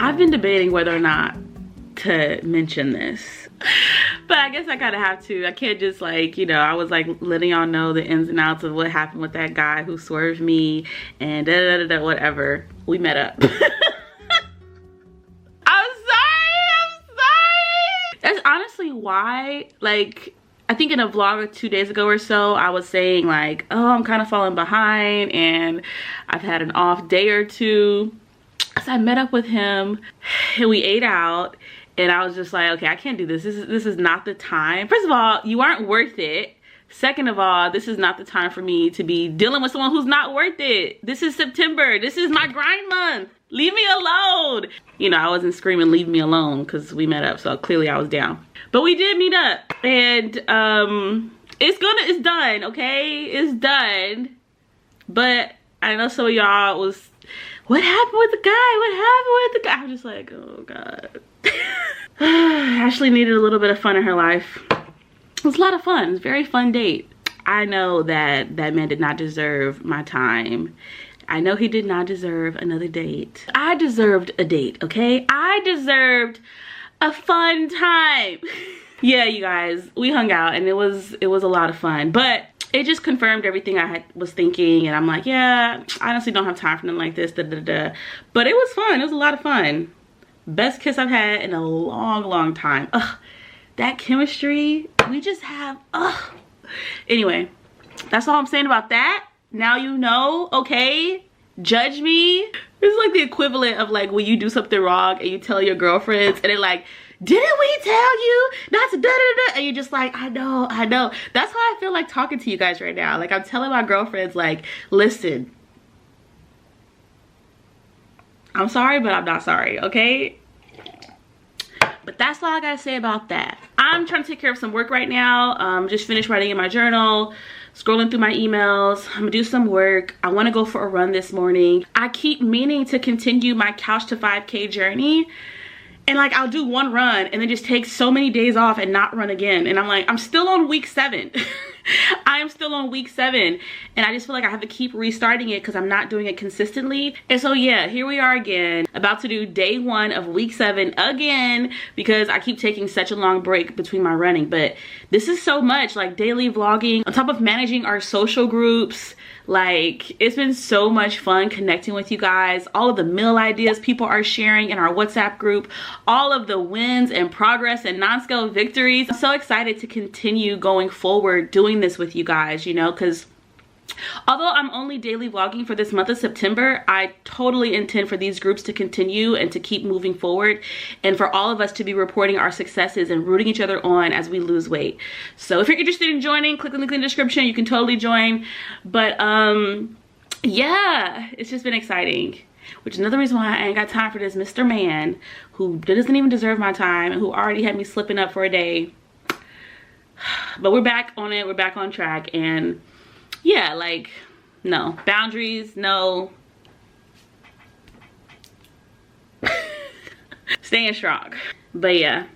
I've been debating whether or not to mention this, but I guess I kind of have to. I can't just like, you know, I was like letting y'all know the ins and outs of what happened with that guy who swerved me and whatever. We met up. I'm sorry. That's honestly why, like, I think in a vlog 2 days ago or so, I was saying like, oh, I'm kind of falling behind and I've had an off day or two. So I met up with him and we ate out and I was just like, okay, I can't do this. This is not the time. First of all, you aren't worth it. Second of all, this is not the time for me to be dealing with someone who's not worth it. This is September. This is my grind month. Leave me alone. You know, I wasn't screaming, leave me alone, because we met up. So clearly I was down. But we did meet up and it's done, okay? It's done. But I know some of y'all was, what happened with the guy? What happened with the guy? I'm just like, oh God. Ashley needed a little bit of fun in her life. It was a lot of fun. It was a very fun date. I know that that man did not deserve my time. I know he did not deserve another date. I deserved a date, okay? I deserved a fun time. Yeah, you guys, we hung out and it was a lot of fun. But it just confirmed everything I was thinking, and I'm like, yeah, I honestly don't have time for nothing like this, But it was fun. It was a lot of fun. Best kiss I've had in a long, long time. Ugh, that chemistry we just have. Ugh. Anyway, that's all I'm saying about that. Now you know, okay? Judge me. It's like the equivalent of like when you do something wrong and you tell your girlfriends and they're like, didn't we tell you not to da-da-da-da? And you're just like, I know. That's how I feel like talking to you guys right now. Like I'm telling my girlfriends like, listen, I'm sorry, but I'm not sorry, okay? But that's all I gotta say about that. I'm trying to take care of some work right now. Just finished writing in my journal, scrolling through my emails. I'm gonna do some work. I wanna go for a run this morning. I keep meaning to continue my couch to 5K journey. And like I'll do one run and then just take so many days off and not run again. And I'm like, I'm still on week 7. I am still on week 7. And I just feel like I have to keep restarting it because I'm not doing it consistently. And so yeah, here we are again, about to do day 1 of week 7 again because I keep taking such a long break between my running. But this is so much, like daily vlogging on top of managing our social groups. Like it's been so much fun connecting with you guys, all of the meal ideas people are sharing in our WhatsApp group, all of the wins and progress and non-scale victories. I'm so excited to continue going forward doing this with you guys, you know, because although I'm only daily vlogging for this month of September, I totally intend for these groups to continue and to keep moving forward and for all of us to be reporting our successes and rooting each other on as we lose weight. So if you're interested in joining, click the link in the description. You can totally join. But yeah, it's just been exciting. Which is another reason why I ain't got time for this Mr. Man who doesn't even deserve my time and who already had me slipping up for a day. But we're back on it. We're back on track. And yeah, like, no. Boundaries, no. Staying strong. But yeah,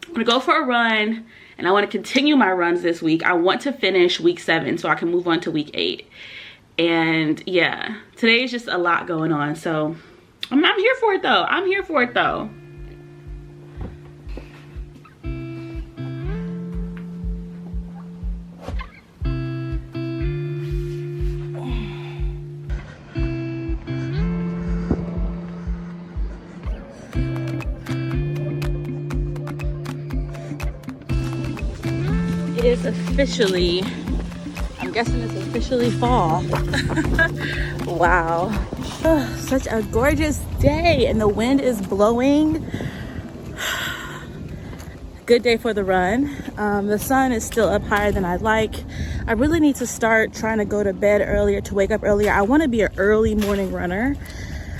I'm gonna go for a run and I want to continue my runs this week. I want to finish week 7 so I can move on to week 8. And yeah, today is just a lot going on. So I'm here for it though. I'm here for it though. It is officially, I'm guessing it's officially fall. Wow. Oh, such a gorgeous day and the wind is blowing. Good day for the run. The sun is still up higher than I'd like. I really need to start trying to go to bed earlier, to wake up earlier. I want to be an early morning runner.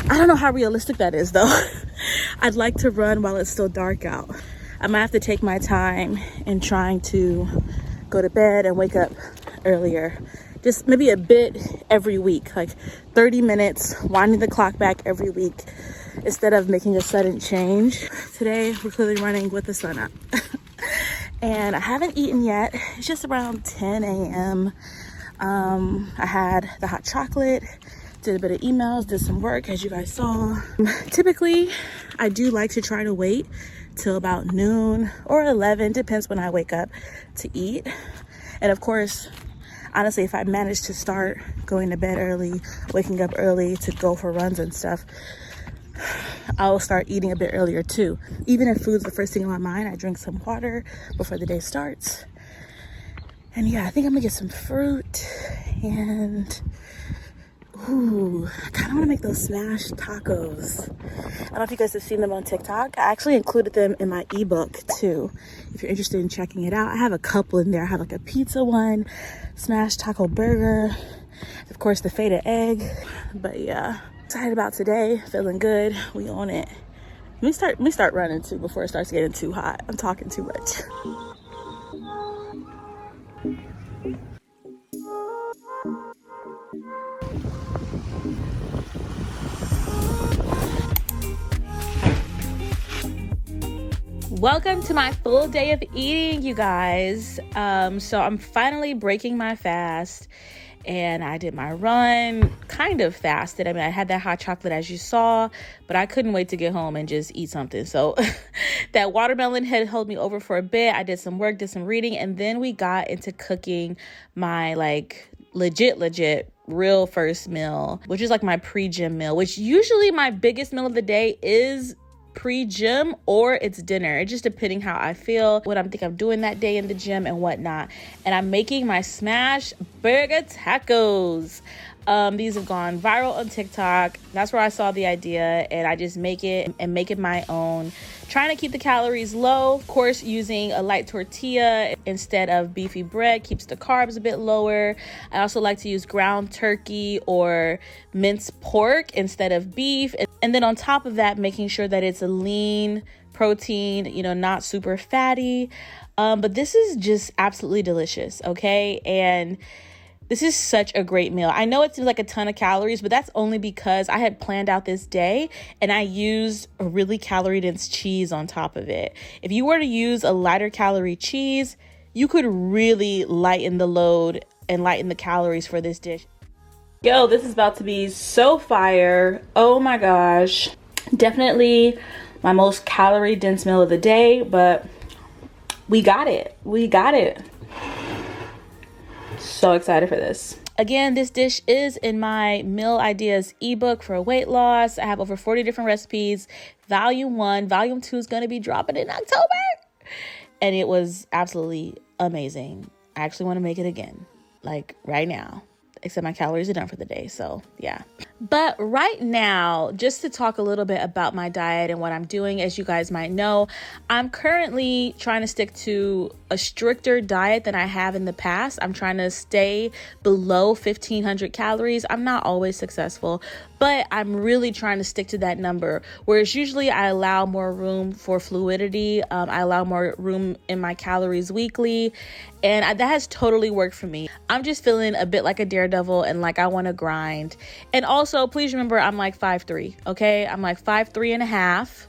I don't know how realistic that is though. I'd like to run while it's still dark out. I might have to take my time in trying to go to bed and wake up earlier. Just maybe a bit every week, like 30 minutes, winding the clock back every week instead of making a sudden change. Today, we're clearly running with the sun up. And I haven't eaten yet. It's just around 10 a.m. I had the hot chocolate, did a bit of emails, did some work, as you guys saw. Typically, I do like to try to wait till about noon or 11, depends when I wake up, to eat. And of course, honestly, if I manage to start going to bed early, waking up early to go for runs and stuff, I'll start eating a bit earlier too. Even if food's the first thing on my mind, I drink some water before the day starts. And yeah, I think I'm gonna get some fruit and ooh, I kind of want to make those smashed tacos. I don't know if you guys have seen them on TikTok. I actually included them in my ebook too, if you're interested in checking it out. I have a couple in there. I have like a pizza one, smashed taco burger, of course the feta egg. But yeah, excited about today, feeling good. We on it. Let me start running too before it starts getting too hot. I'm talking too much. Welcome to my full day of eating, you guys. So I'm finally breaking my fast, and I did my run, kind of fasted. I mean, I had that hot chocolate as you saw, but I couldn't wait to get home and just eat something. So that watermelon had held me over for a bit. I did some work, did some reading, and then we got into cooking my like legit real first meal, which is like my pre-gym meal, which usually my biggest meal of the day is pre-gym or it's dinner. It's just depending how I feel, what I'm doing that day in the gym and whatnot. And I'm making my smash burger tacos. These have gone viral on TikTok. That's where I saw the idea, and I just make it and make it my own. Trying to keep the calories low, of course, using a light tortilla instead of beefy bread keeps the carbs a bit lower. I also like to use ground turkey or minced pork instead of beef. And then on top of that, making sure that it's a lean protein, you know, not super fatty. But this is just absolutely delicious, okay? And this is such a great meal. I know it seems like a ton of calories, but that's only because I had planned out this day and I used a really calorie-dense cheese on top of it. If you were to use a lighter calorie cheese, you could really lighten the load and lighten the calories for this dish. Yo, this is about to be so fire. Oh my gosh. Definitely my most calorie-dense meal of the day, but we got it. We got it. So excited for this. Again, this dish is in my meal ideas ebook for weight loss. I have over 40 different recipes. Volume 1, volume 2 is going to be dropping in October. And it was absolutely amazing. I actually want to make it again, like right now. Except my calories are done for the day, so yeah. But right now, just to talk a little bit about my diet and what I'm doing, as you guys might know, I'm currently trying to stick to a stricter diet than I have in the past. I'm trying to stay below 1,500 calories. I'm not always successful, but I'm really trying to stick to that number. Whereas usually I allow more room for fluidity. I allow more room in my calories weekly. And that has totally worked for me. I'm just feeling a bit like a daredevil and like I want to grind. And also, please remember, I'm like 5'3", okay? I'm like 5'3 and a half.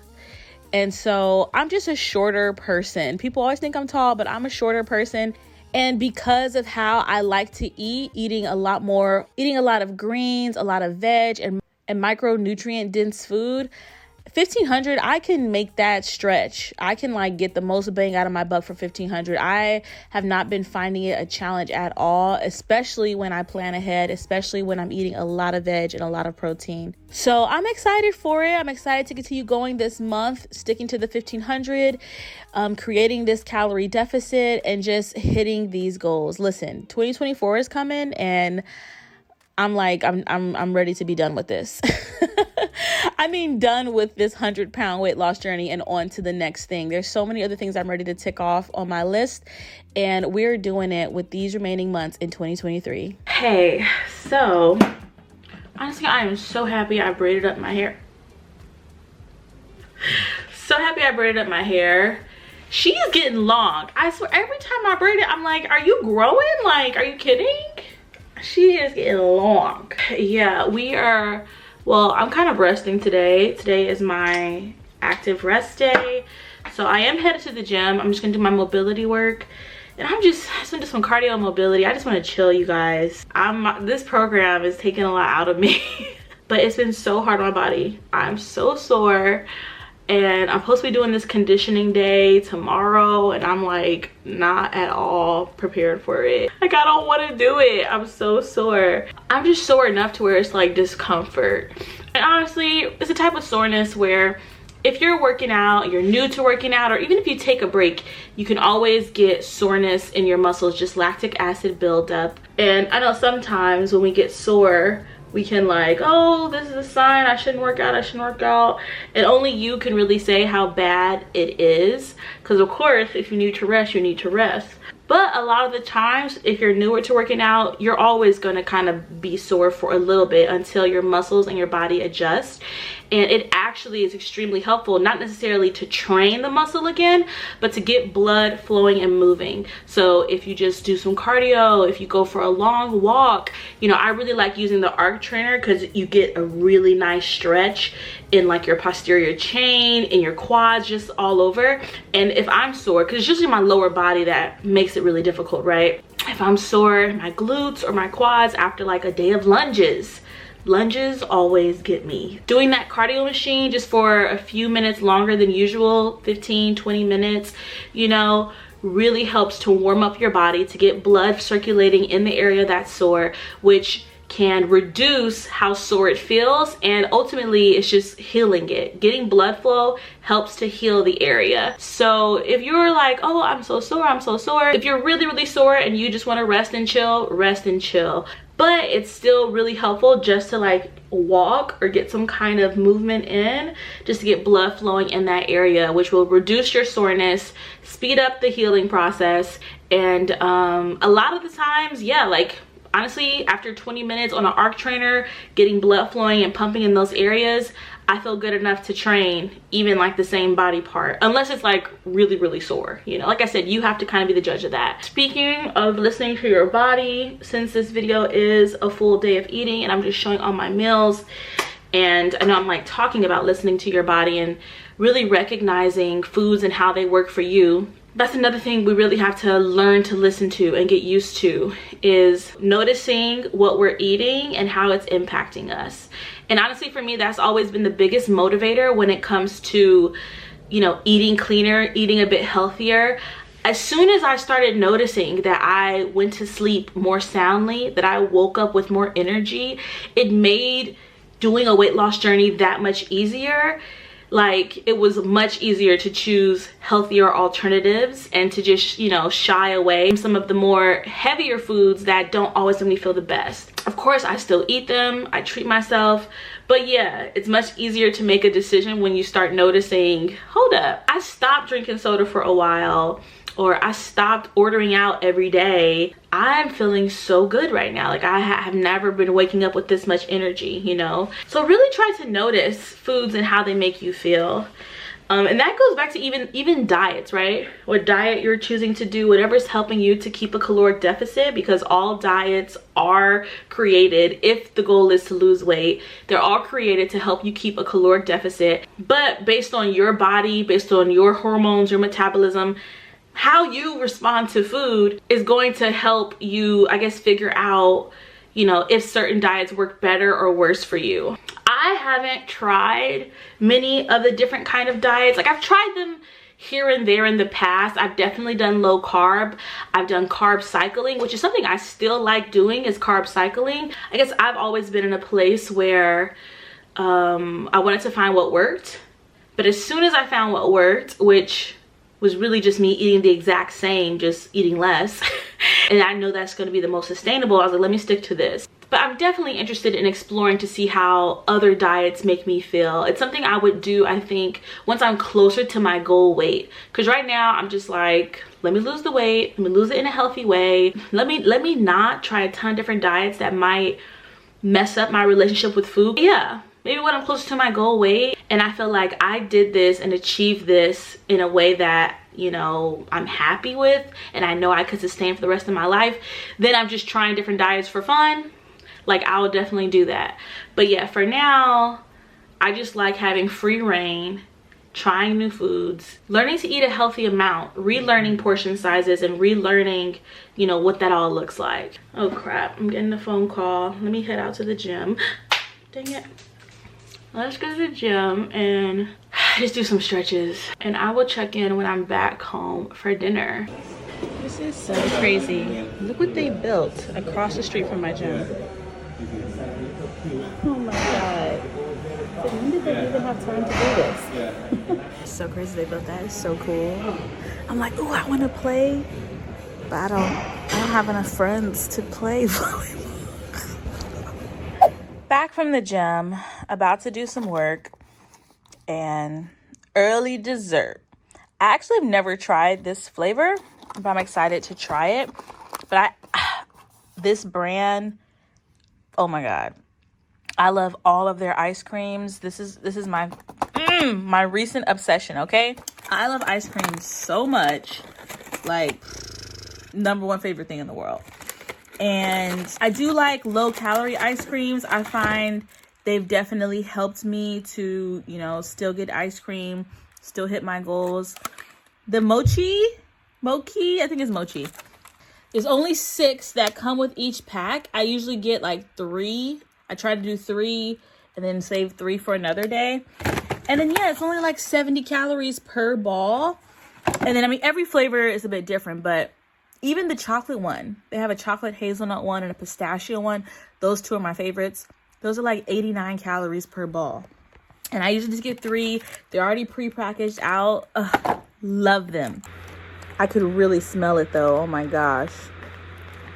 And so I'm just a shorter person. People always think I'm tall, but I'm a shorter person. And because of how I like to eat, eating a lot of greens, a lot of veg and micronutrient dense food, 1,500, I can make that stretch. I can like get the most bang out of my buck for 1,500. I have not been finding it a challenge at all, especially when I plan ahead, especially when I'm eating a lot of veg and a lot of protein. So I'm excited for it. I'm excited to continue going this month, sticking to the 1,500, creating this calorie deficit and just hitting these goals. Listen, 2024 is coming and I'm ready to be done with this. I mean, done with this 100-pound weight loss journey and on to the next thing. There's so many other things I'm ready to tick off on my list, and we're doing it with these remaining months in 2023. Hey, so honestly, I am so happy I braided up my hair. So happy I braided up my hair. She is getting long. I swear, every time I braid it, I'm like, are you growing? Like, are you kidding? She is getting long. Yeah, we are, well, I'm kind of resting today. Today is my active rest day. So I am headed to the gym. I'm just gonna do my mobility work. And I just gonna do some cardio and mobility. I just wanna chill, you guys. This program is taking a lot out of me. But it's been so hard on my body. I'm so sore. And I'm supposed to be doing this conditioning day tomorrow, and I'm like not at all prepared for it. Like, I don't want to do it. I'm so sore. I'm just sore enough to where it's like discomfort. And honestly, it's a type of soreness where if you're working out, you're new to working out, or even if you take a break, you can always get soreness in your muscles, just lactic acid buildup. And I know sometimes when we get sore, we can like, oh, this is a sign I shouldn't work out, I shouldn't work out. And only you can really say how bad it is. Because of course, if you need to rest, you need to rest. But a lot of the times, if you're newer to working out, you're always going to kind of be sore for a little bit until your muscles and your body adjust. And it actually is extremely helpful, not necessarily to train the muscle again, but to get blood flowing and moving. So if you just do some cardio, if you go for a long walk, you know, I really like using the arc trainer because you get a really nice stretch in like your posterior chain, in your quads, just all over. And if I'm sore, because it's usually my lower body that makes it really difficult, right? If I'm sore, my glutes or my quads after like a day of lunges always get me. Doing that cardio machine just for a few minutes longer than usual, 15-20 minutes, you know, really helps to warm up your body, to get blood circulating in the area that's sore, which can reduce how sore it feels, and ultimately it's just healing it. Getting blood flow helps to heal the area. So if you're like, oh, I'm so sore, I'm so sore, if you're really sore and you just want to rest and chill, rest and chill. But it's still really helpful just to like walk or get some kind of movement in, just to get blood flowing in that area, which will reduce your soreness, speed up the healing process. And a lot of the times, yeah, like honestly, after 20 minutes on an arc trainer, getting blood flowing and pumping in those areas, I feel good enough to train even like the same body part, unless it's like really sore, you know. Like I said, you have to kind of be the judge of that. Speaking of listening to your body, since this video is a full day of eating and I'm just showing all my meals, and I know I'm like talking about listening to your body and really recognizing foods and how they work for you, that's another thing we really have to learn to listen to and get used to, is noticing what we're eating and how it's impacting us. And honestly, for me, that's always been the biggest motivator when it comes to, you know, eating cleaner, eating a bit healthier. As soon as I started noticing that I went to sleep more soundly, that I woke up with more energy, it made doing a weight loss journey that much easier. Like, it was much easier to choose healthier alternatives and to just, you know, shy away from some of the more heavier foods that don't always make me feel the best. Of course, I still eat them, I treat myself, but yeah, it's much easier to make a decision when you start noticing, hold up, I stopped drinking soda for a while, or I stopped ordering out every day. I'm feeling so good right now. Like, I have never been waking up with this much energy, you know? So really try to notice foods and how they make you feel. And that goes back to even diets, right? What diet you're choosing to do, whatever's helping you to keep a caloric deficit, because all diets are created, if the goal is to lose weight, they're all created to help you keep a caloric deficit. But based on your body, based on your hormones, your metabolism, how you respond to food is going to help you, I guess, figure out, you know, if certain diets work better or worse for you. I haven't tried many of the different kind of diets. Like, I've tried them here and there in the past. I've definitely done low carb. I've done carb cycling, which is something I still like doing, is carb cycling. I guess I've always been in a place where I wanted to find what worked. But as soon as I found what worked, which was really just me eating the exact same, just eating less, and I know that's going to be the most sustainable, I was like, let me stick to this. But I'm definitely interested in exploring to see how other diets make me feel. It's something I would do, I think, once I'm closer to my goal weight. Because right now I'm just like, let me lose the weight, let me lose it in a healthy way. Let me not try a ton of different diets that might mess up my relationship with food. Yeah, maybe when I'm closer to my goal weight and I feel like I did this and achieved this in a way that, you know, I'm happy with and I know I could sustain for the rest of my life, then I'm just trying different diets for fun. Like, I will definitely do that. But yeah, for now, I just like having free reign, trying new foods, learning to eat a healthy amount, relearning portion sizes, and relearning, you know, what that all looks like. Oh crap, I'm getting a phone call. Let me head out to the gym. Dang it. Let's go to the gym and just do some stretches. And I will check in when I'm back home for dinner. This is so crazy. Look what they built across the street from my gym. Oh my god. When did they even have time to do this? It's so crazy they built that. It's so cool. I'm like, oh, I want to play, but I don't have enough friends to play volleyball. Back from the gym, about to do some work, and early dessert. I actually have never tried this flavor, but I'm excited to try it. But this brand, oh my god, I love all of their ice creams. This is my my recent obsession, okay? I love ice cream so much. Like, #1 favorite thing in the world. And I do like low calorie ice creams. I find they've definitely helped me to, you know, still get ice cream, still hit my goals. The mochi, I think it's mochi. There's only 6 that come with each pack. I usually get like 3. I try to do 3 and then save 3 for another day. And then, yeah, it's only like 70 calories per ball. And then, I mean, every flavor is a bit different, but even the chocolate one, they have a chocolate hazelnut one and a pistachio one. Those 2 are my favorites. Those are like 89 calories per ball. And I usually just get 3. They're already pre-packaged out. Ugh, love them. I could really smell it though. Oh my gosh.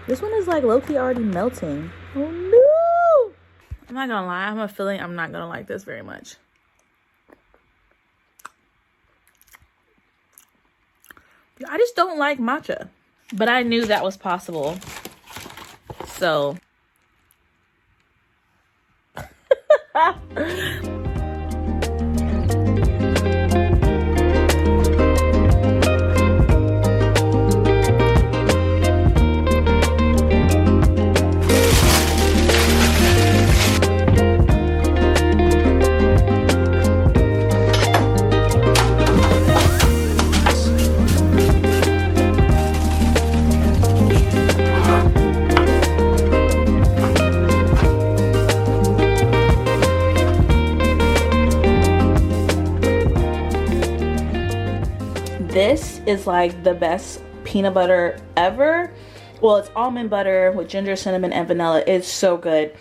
This one is like low-key already melting. Oh no. I'm not gonna lie, I have a feeling I'm not gonna like this very much. I just don't like matcha. But I knew that was possible. So. This is like the best peanut butter ever. Well, it's almond butter with ginger, cinnamon, and vanilla. It's so good.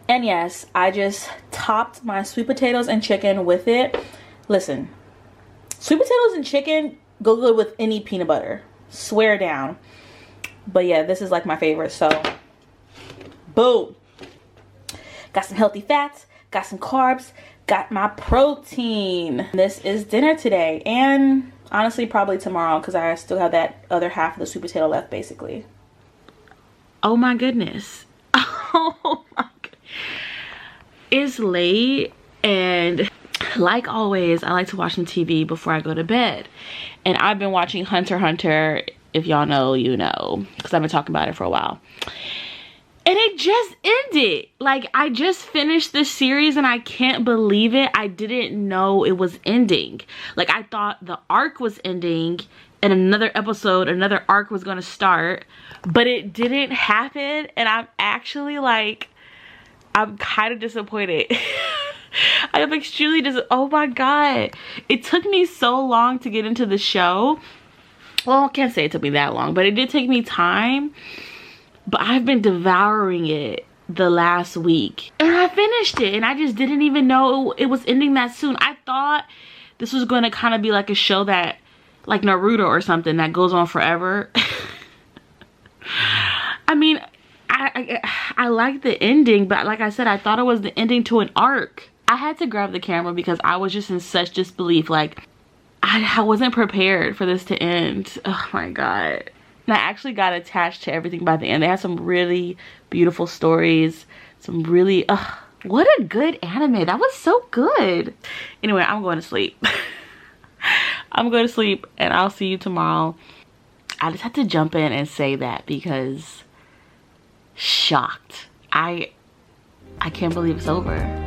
And yes, I just topped my sweet potatoes and chicken with it. Listen, sweet potatoes and chicken go good with any peanut butter. Swear down. But yeah, this is like my favorite. So, boom. Got some healthy fats, got some carbs, got my protein. This is dinner today. And honestly, probably tomorrow, because I still have that other half of the sweet potato left, basically. Oh my goodness. Oh my god. It's late, and like always, I like to watch some TV before I go to bed. And I've been watching Hunter x Hunter. If y'all know, you know, because I've been talking about it for a while. And it just ended. Like, I just finished this series and I can't believe it. I didn't know it was ending. Like, I thought the arc was ending and another episode, another arc was going to start. But it didn't happen. And I'm actually like, I'm kind of disappointed. I am extremely disappointed. Oh my god. It took me so long to get into the show. Well, I can't say it took me that long, but it did take me time. But I've been devouring it the last week. And I finished it. And I just didn't even know it was ending that soon. I thought this was going to kind of be like a show that, like Naruto or something, that goes on forever. I mean, I like the ending, but like I said, I thought it was the ending to an arc. I had to grab the camera because I was just in such disbelief. Like, I wasn't prepared for this to end. Oh my god. And I actually got attached to everything by the end. They had some really beautiful stories. Some really, what a good anime. That was so good. Anyway, I'm going to sleep. I'm going to sleep and I'll see you tomorrow. I just had to jump in and say that because shocked. I can't believe it's over.